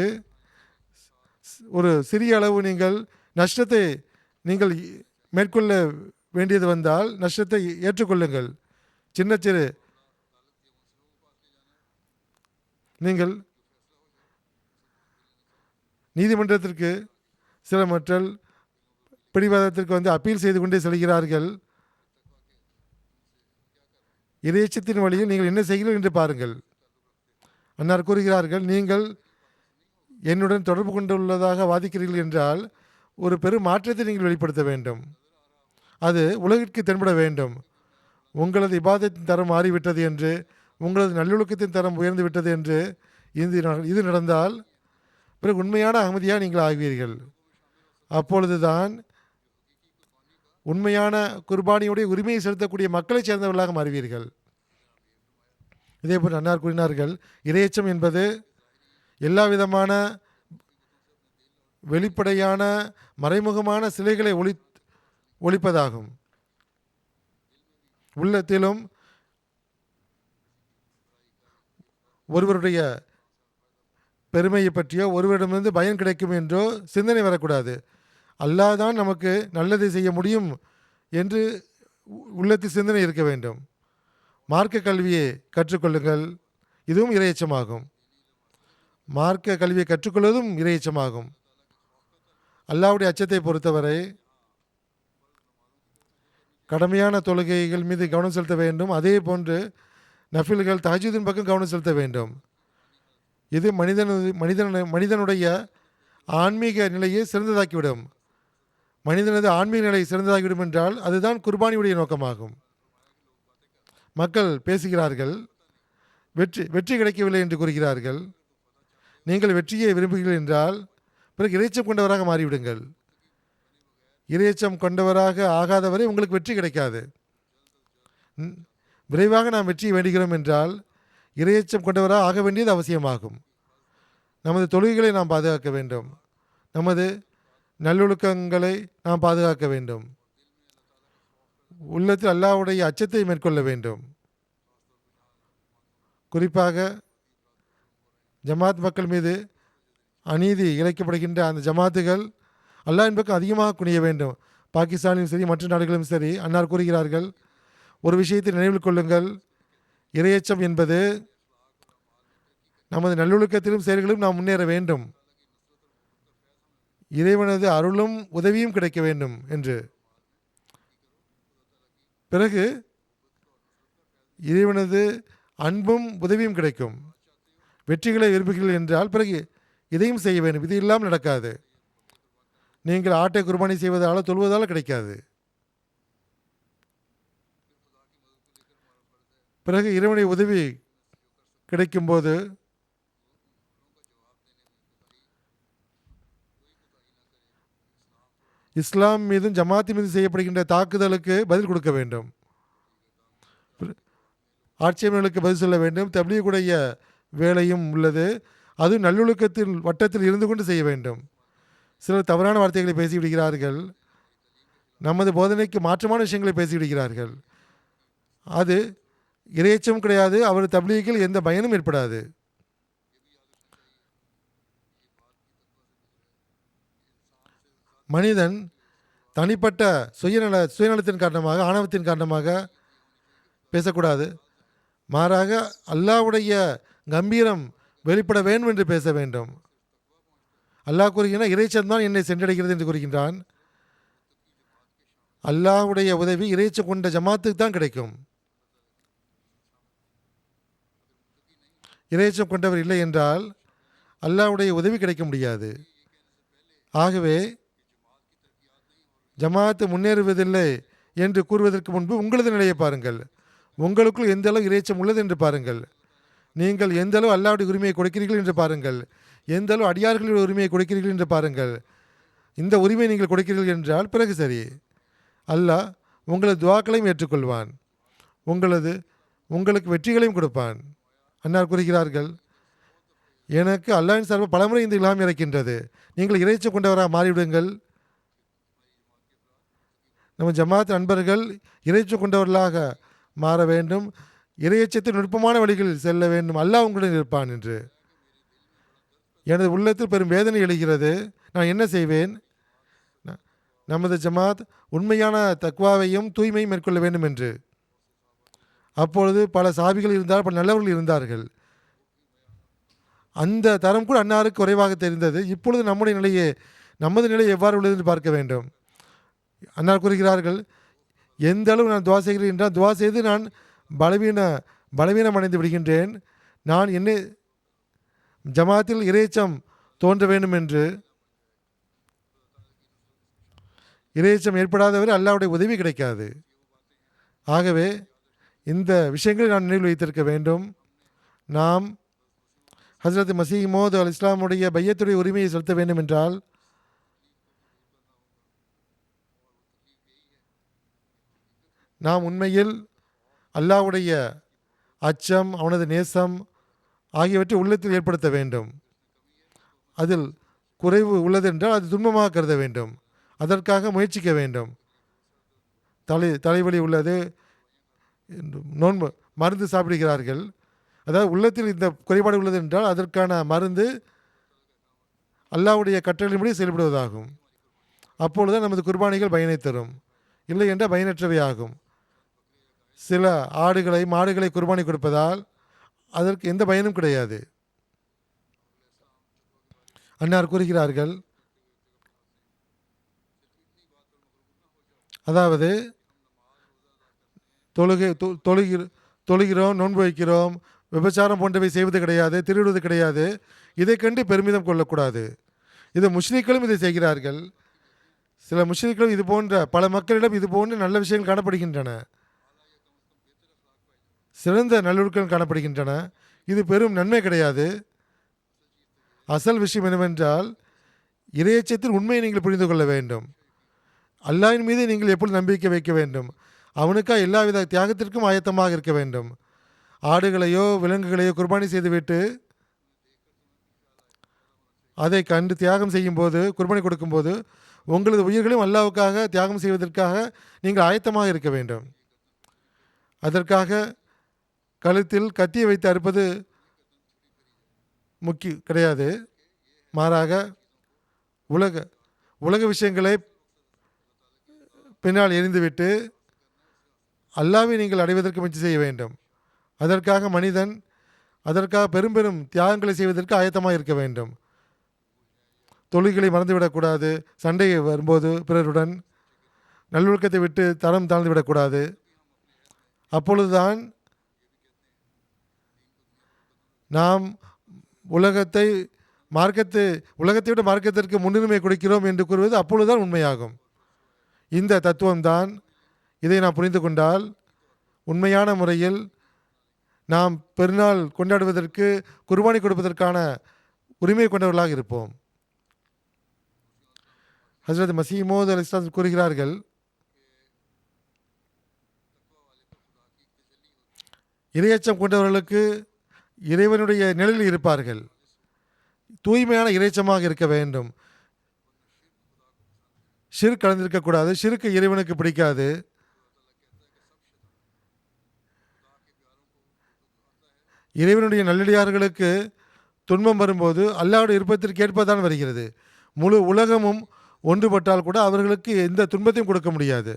ஒரு சிறிய அளவு நீங்கள் நஷ்டத்தை நீங்கள் மேற்கொள்ள வேண்டியது வந்தால் நஷ்டத்தை ஏற்றுக்கொள்ளுங்கள். சின்ன சிறு நீங்கள் நீதிமன்றத்திற்கு சில மக்கள் பிடிவாதத்திற்கு அப்பீல் செய்து கொண்டே செல்கிறார்கள். இறைச்சத்தின் வழியில் நீங்கள் என்ன செய்கிறீர்கள் என்று பாருங்கள். அன்னார் கூறுகிறார்கள், நீங்கள் என்னுடன் தொடர்பு கொண்டுள்ளதாக வாதிக்கிறீர்கள் என்றால் ஒரு பெரும் மாற்றத்தை நீங்கள் வெளிப்படுத்த வேண்டும். அது உலகிற்கு தென்பட வேண்டும். உங்களது இபாதத்தின் தரம் மாறிவிட்டது என்று, உங்களது நல்லொழுக்கத்தின் தரம் உயர்ந்து விட்டது என்று இது நடந்தால் பிறகு உண்மையான அகமதியாக நீங்கள் ஆகுவீர்கள். அப்பொழுதுதான் உண்மையான குர்பானியுடைய உரிமையை செலுத்தக்கூடிய மக்களை சேர்ந்தவர்களாக மாறுவீர்கள். இதேபோல் அன்னார் கூறினார்கள், இறையச்சம் என்பது எல்லா விதமான வெளிப்படையான மறைமுகமான சிலைகளை ஒழிப்பதாகும். உள்ளத்திலும் ஒருவருடைய பெருமையை பற்றியோ ஒருவரிடமிருந்து பயன் கிடைக்கும் என்றோ சிந்தனை வரக்கூடாது. அல்லாஹ் தான் நமக்கு நல்லதை செய்ய முடியும் என்று உள்ளத்தில் சிந்தனை இருக்க வேண்டும். மார்க்க கல்வியை கற்றுக்கொள்ளுங்கள், இதுவும் இறையச்சமாகும். மார்க்க கல்வியை கற்றுக்கொள்வதும் இறையச்சமாகும். அல்லாஹ்வுடைய அச்சத்தை பொறுத்தவரை கடமையான தொழுகைகள் மீது கவனம் செலுத்த வேண்டும். அதே போன்று நஃபில்கள் தஹஜ்ஜுதின் பக்கம் கவனம் செலுத்த வேண்டும். இது மனிதனுடைய ஆன்மீக நிலையை சிறந்ததாக்கிவிடும். மனிதனது ஆன்மீக நிலை சிறந்ததாகிவிடும் என்றால் அதுதான் குர்பானியுடைய நோக்கமாகும். மக்கள் பேசுகிறார்கள், வெற்றி கிடைக்கவில்லை என்று கூறுகிறார்கள். நீங்கள் வெற்றியை விரும்புகிறீர்கள் என்றால் பிறகு இறைச்சம் கொண்டவராக மாறிவிடுங்கள். இறைச்சம் கொண்டவராக ஆகாதவரை உங்களுக்கு வெற்றி கிடைக்காது. விரைவாக நாம் வெற்றியை வேண்டுகிறோம் என்றால் இறைச்சம் கொண்டவராக ஆக வேண்டியது அவசியமாகும். நமது தொழுகைகளை நாம் பாதுகாக்க வேண்டும். நமது நல்லொழுக்கங்களை நாம் பாதுகாக்க வேண்டும். உள்ளத்தில் அல்லாஹ்வுடைய அச்சத்தை மேற்கொள்ள வேண்டும். குறிப்பாக ஜமாத் மக்கள் மீது அநீதி இழைக்கப்படுகின்ற அந்த ஜமாத்துகள் அல்லாஹ்வின் பக்கம் அதிகமாக குனிய வேண்டும். பாகிஸ்தானிலும் சரி மற்ற நாடுகளிலும் சரி அன்னார் கூறுகிறார்கள், ஒரு விஷயத்தை நினைவில் கொள்ளுங்கள், இறையச்சம் என்பது நமது நல்லொழுக்கத்திலும் செயல்களிலும் நாம் முன்னேற வேண்டும். இறைவனது அருளும் உதவியும் கிடைக்க வேண்டும் என்று. பிறகு இறைவனது அன்பும் உதவியும் கிடைக்கும். வெற்றிகளை விரும்புகிறீர்கள் என்றால் பிறகு இதையும் செய்ய வேண்டும். இது இல்லாமல் நடக்காது. நீங்கள் ஆட்டை குர்பானி செய்வதால் தொழுவதால் கிடைக்காது. பிறகு இறைவனுடைய உதவி கிடைக்கும்போது இஸ்லாம் மீதும் ஜமாத்தி மீது செய்யப்படுகின்ற தாக்குதலுக்கு பதில் கொடுக்க வேண்டும். ஆட்சேபனைகளுக்கு பதில் சொல்ல வேண்டும். தப்லீகுடைய வேலையும் உள்ளது. அது நல்லொழுக்கத்தின் வட்டத்தில் இருந்து கொண்டு செய்ய வேண்டும். சிலர் தவறான வார்த்தைகளை பேசிவிடுகிறார்கள். நமது போதனைக்கு மாற்றமான விஷயங்களை பேசிவிடுகிறார்கள். அது இறையச்சம் கிடையாது. அவர் தப்லீகில் எந்த பயனும் ஏற்படாது. மனிதன் தனிப்பட்ட சுயநலத்தின் காரணமாக ஆணவத்தின் காரணமாக பேசக்கூடாது. மாறாக அல்லாஹ்வுடைய கம்பீரம் வெளிப்பட வேண்டும் என்று பேச வேண்டும். அல்லாஹ் கூறுகிறான், இறைச்சம் தான் என்னை சென்றடைகிறது என்று கூறுகின்றான். அல்லாஹ்வுடைய உதவி இறைச்சம் கொண்ட ஜமாத்துக்கு தான் கிடைக்கும். இறைச்சம் கொண்டவர் இல்லை என்றால் அல்லாஹ்வுடைய உதவி கிடைக்க முடியாது. ஆகவே ஜமாத்து முன்னேறுவதில்லை என்று கூறுவதற்கு முன்பு உங்களது நிலையை பாருங்கள். உங்களுக்குள் எந்த அளவு இறைச்சம் உள்ளது என்று பாருங்கள். நீங்கள் எந்த அளவு அல்லாஹ்வுடைய உரிமையை கொடுக்கிறீர்கள் என்று பாருங்கள். எந்த அளவு அடியார்களுடைய உரிமையை கொடுக்கிறீர்கள் என்று பாருங்கள். இந்த உரிமையை நீங்கள் கொடுக்கிறீர்கள் என்றால் பிறகு சரி, அல்லாஹ் உங்களது துவாக்களையும் ஏற்றுக்கொள்வான். உங்களுக்கு வெற்றிகளையும் கொடுப்பான். அன்னார் கூறுகிறார்கள், எனக்கு அல்லாஹ்வின் சார்பாக பலமுறை இந்த இல்ஹாம் இருக்கின்றது. நீங்கள் இறைச்சி கொண்டவராக மாறிவிடுங்கள். நம்ம ஜமாத் நண்பர்கள் இறைச்சி கொண்டவர்களாக மாற வேண்டும். இறையச்சத்தின் நுட்பமான வழிகளில் செல்ல வேண்டும். அல்லாஹ் உங்களுடன் இருப்பான் என்று எனது உள்ளத்தில் பெரும் வேதனை எழுகிறது. நான் என்ன செய்வேன்? நமது ஜமாத் உண்மையான தக்வாவையும் தூய்மையும் மேற்கொள்ள வேண்டும் என்று. அப்பொழுது பல சாபிகள் இருந்தால், பல நல்லவர்கள் இருந்தார்கள். அந்த தரம் கூட அன்னாருக்கு குறைவாக தெரிந்தது. இப்பொழுது நமது நிலை எவ்வாறு உள்ளது என்று பார்க்க வேண்டும். அன்னார் கூறுகிறார்கள், எந்த அளவு நான் துவா செய்கிறேன் என்றால், துவா செய்து நான் பலவீனம் அடைந்து விடுகின்றேன். நான் என்ன ஜமாத்தில் இறைச்சம் தோன்ற வேண்டும் என்று. இறைச்சம் ஏற்படாதவரை அல்லாஹ்வுடைய உதவி கிடைக்காது. ஆகவே இந்த விஷயங்களை நான் நினைவில் வைத்திருக்க வேண்டும். நாம் ஹஸ்ரத் மசீஹ் மௌஊத் அல்-இஸ்லாமுடைய பையத்துடைய உரிமையை செலுத்த வேண்டும் என்றால், நாம் உண்மையில் அல்லாஹ்வுடைய அச்சம், அவனது நேசம் ஆகியவற்றை உள்ளத்தில் ஏற்படுத்த வேண்டும். அதில் குறைவு உள்ளது என்றால் அது துன்பமாக கருத வேண்டும். அதற்காக முயற்சிக்க வேண்டும். தலைவலி உள்ளது, நோன்பு மருந்து சாப்பிடுகிறார்கள். அதாவது உள்ளத்தில் இந்த குறைபாடு உள்ளது என்றால் அதற்கான மருந்து அல்லாஹ்வுடைய கட்டளையின்படி செயல்படுவதாகும். அப்பொழுது நமது குர்பானிகள் பயனை தரும். இல்லை என்றால் பயனற்றவை ஆகும். சில ஆடுகளை மாடுகளை குர்பானி கொடுப்பதால் அதற்கு எந்த பயனும் கிடையாது. அன்னார் கூறுகிறார்கள், அதாவது தொழுகிறோம், நோன்பு வைக்கிறோம், விபச்சாரம் போன்றவை செய்வது கிடையாது, திருடுவது கிடையாது. இதை கண்டு பெருமிதம் கொள்ளக்கூடாது. இது முஸ்லிம்களும் இதை செய்கிறார்கள். சில முஸ்லிம்களும் இது போன்ற பல மக்களிடம் இது போன்ற நல்ல விஷயங்கள் காணப்படுகின்றன. சிறந்த நல்லொழுக்கம் காணப்படுகின்றன. இது பெரும் நன்மை கிடையாது. அசல் விஷயம் என்னவென்றால், இறையச்சத்தில் உண்மையை நீங்கள் புரிந்து கொள்ள வேண்டும். அல்லாஹ்வின் மீது நீங்கள் எப்பொழுது நம்பிக்கை வைக்க வேண்டும். அவனுக்காக எல்லாவித தியாகத்திற்கும் ஆயத்தமாக இருக்க வேண்டும். ஆடுகளையோ விலங்குகளையோ குர்பானி செய்துவிட்டு அதை கண்டு தியாகம் செய்யும் போது, குர்பானி கொடுக்கும்போது, உங்களது உயிர்களையும் அல்லாஹ்வுக்காக தியாகம் செய்வதற்காக நீங்கள் ஆயத்தமாக இருக்க வேண்டும். அதற்காக கழுத்தில் கத்தியை வைத்து அறுப்பது கிடையாது. மாறாக உலக விஷயங்களை பின்னால் எரிந்துவிட்டு அல்லாஹ்வை நீங்கள் அடைவதற்கு முயற்சி செய்ய வேண்டும். அதற்காக மனிதன் பெரும் தியாகங்களை செய்வதற்கு ஆயத்தமாக இருக்க வேண்டும். தொழில்களை மறந்துவிடக்கூடாது. சண்டை வரும்போது பிறருடன் நல்லொழுக்கத்தை விட்டு தரம் தாழ்ந்து விடக்கூடாது. அப்பொழுதுதான் நாம் உலகத்தை விட மார்க்கத்திற்கு முன்னுரிமை கொடுக்கிறோம் என்று கூறுவது அப்பொழுதுதான் உண்மையாகும். இந்த தத்துவம்தான். இதை நாம் புரிந்து கொண்டால் உண்மையான முறையில் நாம் பெருநாள் கொண்டாடுவதற்கு, குர்பானி கொடுப்பதற்கான உரிமை கொண்டவர்களாக இருப்போம். ஹஸ்ரத் மசீஹ் மௌஊத் அலைஹிஸ்ஸலாம் கூறுகிறார்கள், இறையச்சம் கொண்டவர்களுக்கு இறைவனுடைய நிழலில் இருப்பார்கள். தூய்மையான இறைச்சமாக இருக்க வேண்டும். ஷிர்க் கலந்திருக்கக்கூடாது. ஷிர்க் இறைவனுக்கு பிடிக்காது. இறைவனுடைய நல்லடியார்களுக்கு துன்பம் வரும்போது அல்லாஹ்வுடைய விருப்பத்திற்கு ஏற்பதான் வருகிறது. முழு உலகமும் ஒன்றுபட்டால் கூட அவர்களுக்கு எந்த துன்பத்தையும் கொடுக்க முடியாது.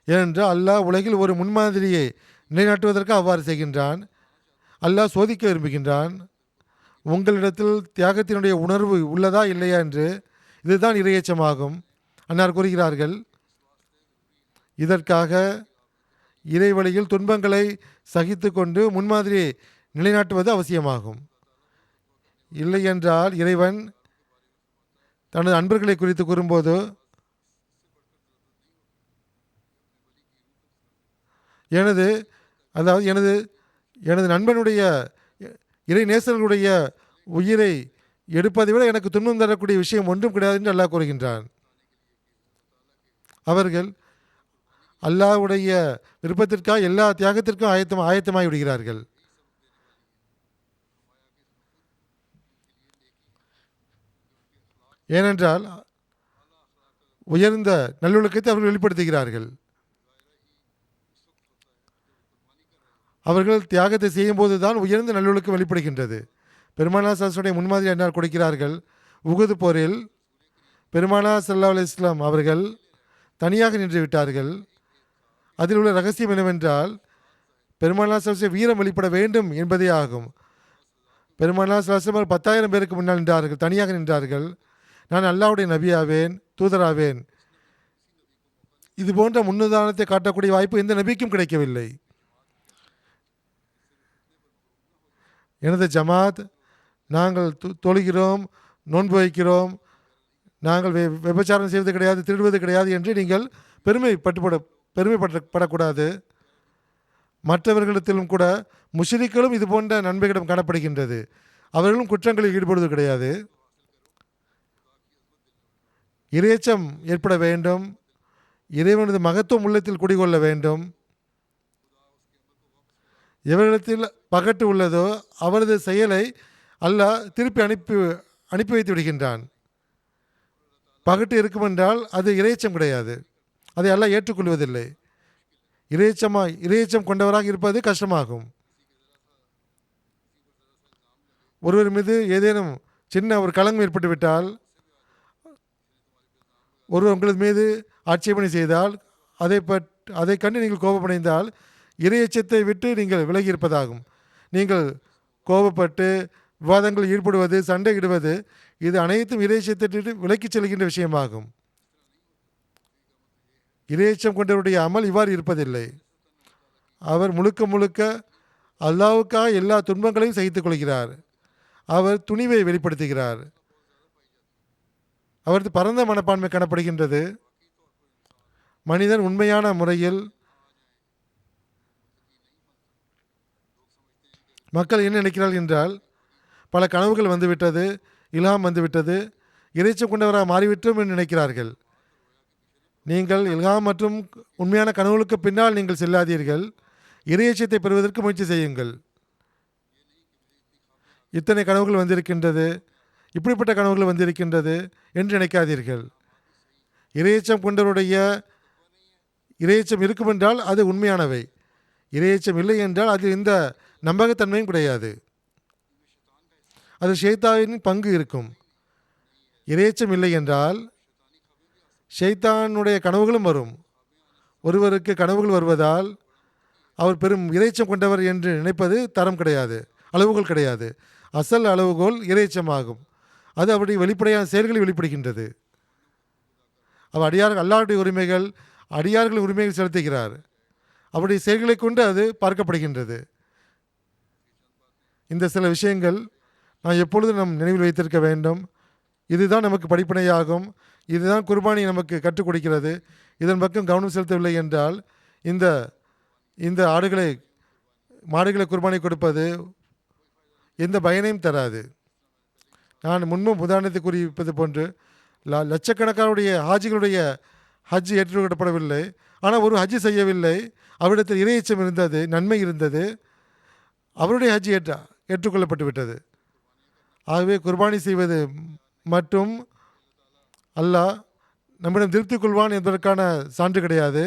ஏனென்றால் அல்லாஹ் உலகில் ஒரு முன்மாதிரியை நிலைநாட்டுவதற்கு அவ்வாறு செய்கின்றான். அல்லாஹ் சோதிக்க விரும்புகின்றான். உங்களிடத்தில் தியாகத்தினுடைய உணர்வு உள்ளதா இல்லையா என்று. இதுதான் இறையச்சமாகும். அன்னார் கூறுகிறார்கள், இதற்காக இறைவழியில் துன்பங்களை சகித்து கொண்டு முன்மாதிரியை நிலைநாட்டுவது அவசியமாகும். இல்லை என்றால் இறைவன் தனது அன்பர்களை குறித்து கூறும்போது, எனது நண்பனுடைய இறை நேசர்களுடைய உயிரை எடுப்பதை விட எனக்கு துன்பம் தரக்கூடிய விஷயம் ஒன்றும் கிடையாது என்று அல்லாஹ் கூறுகின்றான். அல்லாஹ்வுடைய விருப்பத்திற்காக எல்லா தியாகத்திற்கும் ஆயத்தமாகி விடுகிறார்கள். ஏனென்றால் உயர்ந்த நல்லொழுக்கத்தை அவர்கள் வெளிப்படுத்துகிறார்கள். அவர்கள் தியாகத்தை செய்யும்போது தான் உயர்ந்த நல்லொழுக்கம் வெளிப்படுகின்றது. பெருமானார் ஸல்லல்லாஹு முன்மாதிரி என்னால் கொடுக்கிறார்கள். உஹது போரில் பெருமானார் ஸல்லல்லாஹு அலைஹி வஸல்லம் அவர்கள் தனியாக நின்று விட்டார்கள். அதில் உள்ள ரகசியம் என்னவென்றால் பெருமானார் ஸல்லல்லாஹு அலைஹி வஸல்லம் வீரம் வெளிப்பட வேண்டும் என்பதே ஆகும். பெருமானார் ஸல்லல்லாஹு அலைஹி வஸல்லம் 10,000 பேருக்கு முன்னால் நின்றார்கள், தனியாக நின்றார்கள். நான் அல்லாஹ்வுடைய நபியாவேன், தூதராவேன். இது போன்ற முன்னுதாரணத்தை காட்டக்கூடிய வாய்ப்பு எந்த நபிக்கும் கிடைக்கவில்லை. எனது ஜமாத், நாங்கள் தொழுகிறோம், நோன்பு வைக்கிறோம், நாங்கள் விபச்சாரம் செய்வது கிடையாது, திருடுவது கிடையாது என்று நீங்கள் பெருமைப்படக்கூடாது. மற்றவர்களிடத்திலும் கூட முஷ்ரிக்களும் இது போன்ற நன்மைகளிடம் காணப்படுகின்றது. அவர்களும் குற்றங்களில் ஈடுபடுவது கிடையாது. இறையச்சம் ஏற்பட வேண்டும். இறைவனது மகத்துவம் உள்ளத்தில் குடிகொள்ள வேண்டும். எவரிடத்தில் பகட்டு உள்ளதோ அவரது செயலை அல்லாஹ் திருப்பி அனுப்பி வைத்து விடுகின்றான். பகட்டு இருக்குமென்றால் அது இறையச்சம் கிடையாது. அதை அல்லாஹ் ஏற்றுக்கொள்வதில்லை. இறையச்சம் கொண்டவராக இருப்பது கஷ்டமாகும். ஒருவர் மீது ஏதேனும் சின்ன ஒரு களங்கம் ஏற்பட்டுவிட்டால், ஒருவர் உங்களது மீது ஆட்சேபனை செய்தால், அதை கண்டு நீங்கள் கோபமடைந்தால் இறையச்சத்தை விட்டு நீங்கள் விலகி இருப்பதாகும். நீங்கள் கோபப்பட்டு விவாதங்களில் ஈடுபடுவது, சண்டையிடுவது, இது அனைத்தும் இறையச்சத்தை விலக்கிச் செல்கின்ற விஷயமாகும். இறையச்சம் கொண்டவருடைய அமல் இவ்வாறு இருப்பதில்லை. அவர் முழுக்க முழுக்க அல்லாஹ்வுக்காக எல்லா துன்பங்களையும் சகித்துக் கொள்கிறார். அவர் துணிவை வெளிப்படுத்துகிறார். அவரது பரந்த மனப்பான்மை காணப்படுகின்றது. மனிதன் உண்மையான முறையில் மக்கள் என்ன நினைக்கிறார்கள் என்றால், பல கனவுகள் வந்துவிட்டது, இல்ஹாம் வந்துவிட்டது, இறைச்சம் கொண்டவராக மாறிவிட்டோம் என்று நினைக்கிறார்கள். நீங்கள் இல்ஹாம் மற்றும் உண்மையான கனவுகளுக்கு பின்னால் நீங்கள் செல்லாதீர்கள். இறையச்சத்தை பெறுவதற்கு முயற்சி செய்யுங்கள். இத்தனை கனவுகள் வந்திருக்கின்றது, இப்படிப்பட்ட கனவுகள் வந்திருக்கின்றது என்று நினைக்காதீர்கள். இறையச்சம் கொண்டவருடைய இறையச்சம் இருக்குமென்றால் அது உண்மையானவை. இறையச்சம் இல்லை என்றால் அது இந்த நம்பகத்தன்மையும் கிடையாது. அது ஷைத்தானின் பங்கு இருக்கும். இறையச்சம் இல்லை என்றால் ஷைத்தானுடைய கனவுகளும் வரும். ஒருவருக்கு கனவுகள் வருவதால் அவர் பெரும் இறைச்சம் கொண்டவர் என்று நினைப்பது தரம் கிடையாது, அளவுகோல் கிடையாது. அசல் அளவுகோல் இறைச்சமாகும். அது அவருடைய வெளிப்படையான செயல்களில் வெளிப்படுகின்றது. அவர் அல்லாஹ்வுடைய உரிமைகள், அடியார்களின் உரிமைகள் செலுத்துகிறார். அவருடைய செயல்களை கொண்டு அது பார்க்கப்படுகின்றது. இந்த சில விஷயங்கள் நான் எப்பொழுதும் நம் நினைவில் வைத்திருக்க வேண்டும். இதுதான் நமக்கு படிப்பினையாகும். இதுதான் குர்பானி நமக்கு கற்றுக் கொடுக்கிறது. இதன் பக்கம் கவனம் செலுத்தவில்லை என்றால் இந்த மாடுகளை குர்பானி கொடுப்பது எந்த பயனையும் தராது. நான் முன்பும் உதாரணத்தை குறிப்பது போன்று லட்சக்கணக்கானுடைய ஹாஜிகளுடைய ஹஜ் ஏற்றுக்கொள்ளப்படவில்லை. ஆனால் ஒரு ஹஜ் செய்யவில்லை, அவரிடத்தில் இறையச்சம் இருந்தது, நன்மை இருந்தது, அவருடைய ஹஜ் ஏற்றுக்கொள்ளப்பட்டு விட்டது. ஆகவே குர்பானி செய்வது மட்டும் அல்லாஹ் நம்மிடம் திருப்தி கொள்வான் என்பதற்கான சான்று கிடையாது.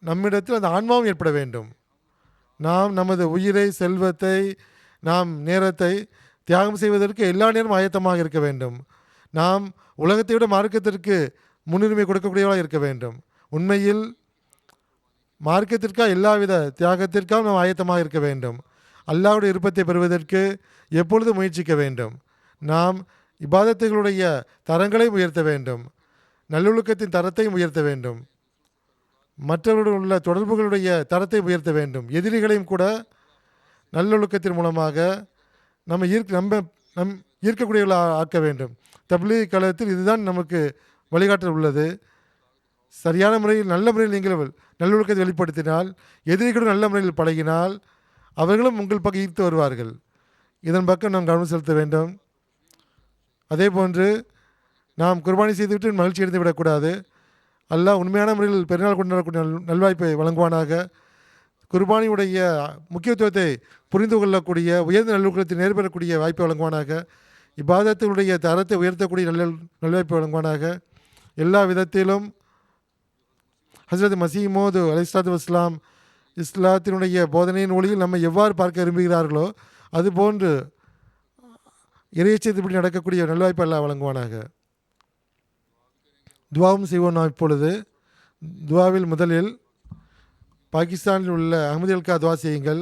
நம்மிடத்தில் அந்த ஆன்மாவும் ஏற்பட வேண்டும். நாம் நமது உயிரை, செல்வத்தை, நாம் நேரத்தை தியாகம் செய்வதற்கு எல்லா நேரமும் ஆயத்தமாக இருக்க வேண்டும். நாம் உலகத்தை விட மார்க்கத்திற்கு முன்னுரிமை கொடுக்கக்கூடியவர்களாக இருக்க வேண்டும். உண்மையில் மார்க்கத்திற்காக எல்லாவித தியாகத்திற்காக நாம் ஆயத்தமாக இருக்க வேண்டும். அல்லாஹ்வுடைய விருப்பத்தை பெறுவதற்கு எப்பொழுதும் முயற்சிக்க வேண்டும். நாம் இபாதத்துகளுடைய தரங்களையும் உயர்த்த வேண்டும். நல்லொழுக்கத்தின் தரத்தையும் உயர்த்த வேண்டும். மற்றவர்களுடன் உள்ள தொடர்புகளுடைய தரத்தை உயர்த்த வேண்டும். எதிரிகளையும் கூட நல்லொழுக்கத்தின் மூலமாக நம்ம ஈர்க்கக்கூடியவர்களாக ஆக்க வேண்டும். தப்லீக் காலத்தில் இதுதான் நமக்கு வழிகாட்டல் உள்ளது. சரியான முறையில், நல்ல முறையில் நீங்கள் நல்லொழுக்கத்தை வெளிப்படுத்தினால், எதிரிகளும் நல்ல முறையில் பழகினால், அவர்களும் உங்கள் பக்கம் ஈர்த்து வருவார்கள். இதன் பக்கம் நாம் கவனம் செலுத்த வேண்டும். அதே போன்று நாம் குர்பானி செய்துவிட்டு மகிழ்ச்சி அடைந்து விடக்கூடாது. அல்லாஹ் உண்மையான முறையில் பெருநாள் கொண்டாடக்கூடிய நல்வாய்ப்பை வழங்குவானாக. குர்பானியுடைய முக்கியத்துவத்தை புரிந்து கொள்ளக்கூடிய உயர்ந்த நல்லொழுக்கத்தை நேர்பெறக்கூடிய வாய்ப்பை வழங்குவானாக. இபாதத்தினுடைய தரத்தை உயர்த்தக்கூடிய நல்வாய்ப்பை வழங்குவானாக. எல்லா விதத்திலும் ஹஸ்ரத் மசீமோது அலைஹிஸ்ஸலாத்து வஸ்ஸலாம் இஸ்லாத்தினுடைய போதனையின் ஒளியில் நம்ம எவ்வாறு பார்க்க விரும்புகிறார்களோ அதுபோன்று இறைச்சத்தின்படி நடக்கக்கூடிய நல்வாய்ப்பை எல்லாம் வழங்குவானாக. துவாவும் செய்வோம். நாம் இப்பொழுது துவாவில் முதலில் பாகிஸ்தானில் உள்ள அஹ்மதிகளுக்காக துவா செய்யுங்கள்.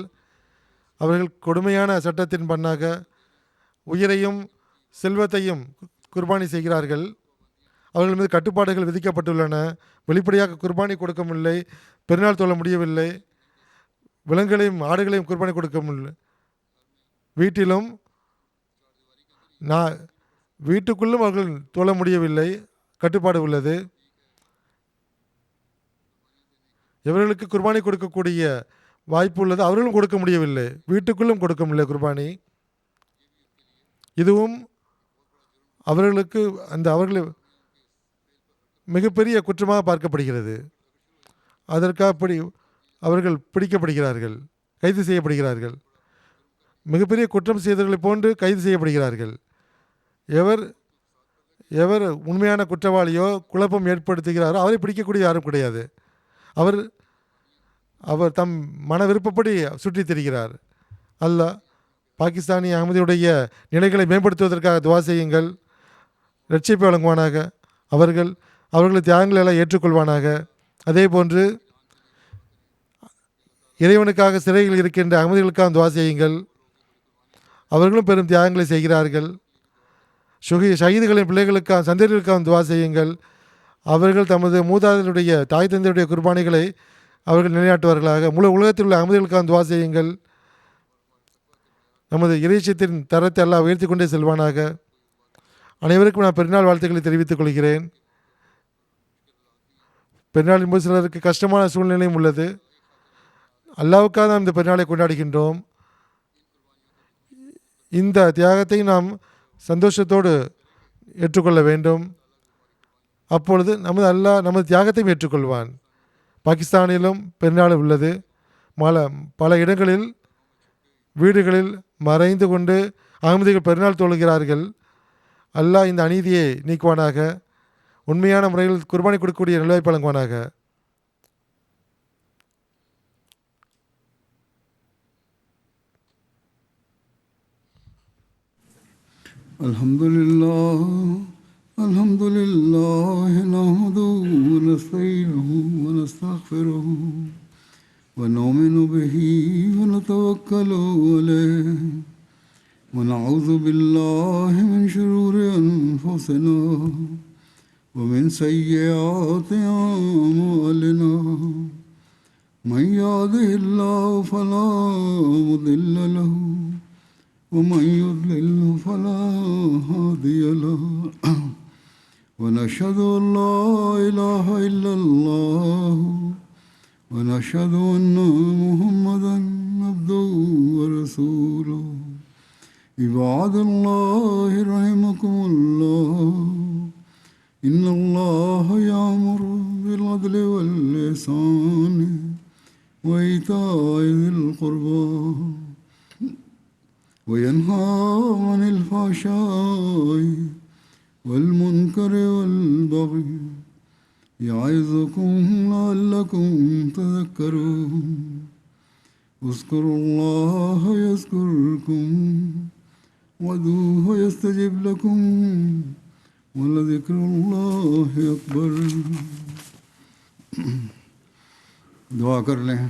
அவர்கள் கொடுமையான சட்டத்தின் பண்ணாக உயிரையும் செல்வத்தையும் குர்பானி செய்கிறார்கள். அவர்கள் மீது கட்டுப்பாடுகள் விதிக்கப்பட்டுள்ளன. வெளிப்படையாக குர்பானி கொடுக்க முடியவில்லை, பெருநாள் தொழ முடியவில்லை, விலங்குகளையும் ஆடுகளையும் குர்பானி கொடுக்க முடியல. வீட்டிலும் வீட்டுக்குள்ளும் அவர்கள் தொழ முடியவில்லை, கட்டுப்பாடு உள்ளது. எவர்களுக்கு குர்பானி கொடுக்கக்கூடிய வாய்ப்பு உள்ளது அவர்களும் கொடுக்க முடியவில்லை, வீட்டுக்குள்ளும் கொடுக்க முடியல குர்பானி. இதுவும் அவர்களுக்கு அவர்கள் மிகப்பெரிய குற்றமாக பார்க்கப்படுகிறது. அதற்காக அவர்கள் பிடிக்கப்படுகிறார்கள், கைது செய்யப்படுகிறார்கள். மிகப்பெரிய குற்றம் செய்தவர்களை போன்று கைது செய்யப்படுகிறார்கள். எவர் உண்மையான குற்றவாளியோ குழப்பம் ஏற்படுத்துகிறாரோ அவரை பிடிக்கக்கூடிய யாரும் கிடையாது. அவர் தம் மன விருப்பப்படி சுற்றித் திரிகிறார். அல்லாஹ் பாகிஸ்தானி அகமதியுடைய நிலைகளை மேம்படுத்துவதற்காக துவா செய்யுங்கள். ரட்சிப்பை வழங்குவானாக. அவர்களது தியாகங்களை எல்லாம் ஏற்றுக்கொள்வானாக. அதே போன்று இறைவனுக்காக சிறையில் இருக்கின்ற அகமதிகளுக்காக துவா செய்யுங்கள். அவர்களும் பெரும் தியாகங்களை செய்கிறார்கள். ஷஹீதுகளின் பிள்ளைகளுக்காக சந்ததிகளுக்காக துவா செய்யுங்கள். அவர்கள் தமது மூதாதையருடைய தாய் தந்தையுடைய குர்பானிகளை அவர்கள் நிலைநாட்டுவார்களாக. முழு உலகத்தில் உள்ள அகமதிகளுக்காக துவா செய்யுங்கள். நமது இறைச்சியத்தின் தரத்தை எல்லாம் உயர்த்தி கொண்டே செல்வானாக. அனைவருக்கும் நான் பெருநாள் வாழ்த்துக்களை தெரிவித்துக் கொள்கிறேன். பெருநாளின் போது சிலருக்கு கஷ்டமான சூழ்நிலையும் உள்ளது. அல்லாவுக்காக நாம் இந்த பெருநாளை கொண்டாடுகின்றோம். இந்த தியாகத்தை நாம் சந்தோஷத்தோடு ஏற்றுக்கொள்ள வேண்டும். அப்பொழுது நமது தியாகத்தையும் ஏற்றுக்கொள்வான். பாகிஸ்தானிலும் பெருநாள் உள்ளது. பல இடங்களில் வீடுகளில் மறைந்து கொண்டு அகமதிகள் பெருநாள் தொழுகிறார்கள். அல்லாஹ் இந்த அநீதியை நீக்குவானாக. உண்மையான முறையில் குர்பானி கொடுக்கக்கூடிய நல்வாய்ப்பு வழங்குவானாக. அல்ஹம்துலில்லாஹ் நஹ்மதுஹு வ நஸ்தஈனுஹு வ நஸ்தக்ஃபிருஹு வ நு'மினு பிஹி வ நதவக்கலு அலைஹி வ நஊது பில்லாஹி மின் ஷுரூரி அன்ஃபுஸினா வ மின் ஸய்யிஆத்தி அஅமாலினா மன் யஹ்திஹில்லாஹு ஃபலா முضில்ல லஹு ومن يضلل فلا هادي له ونشهد أن لا إله إلا الله ونشهد أن محمدا عبده ورسوله عباد الله رحمكم الله إن الله يأمر بالعدل والإحسان وإيتاء ذي القربى وينهى عن الفحشاء والمنكر والبغي يعظكم لعلكم تذكرون اذكروا الله يذكركم وادعوه يستجب لكم ولذكر الله أكبر. दुआ कर लें.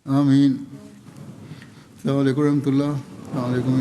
आमीन। अस्सलाम वालेकुम रहमतुल्लाह। वालेकुम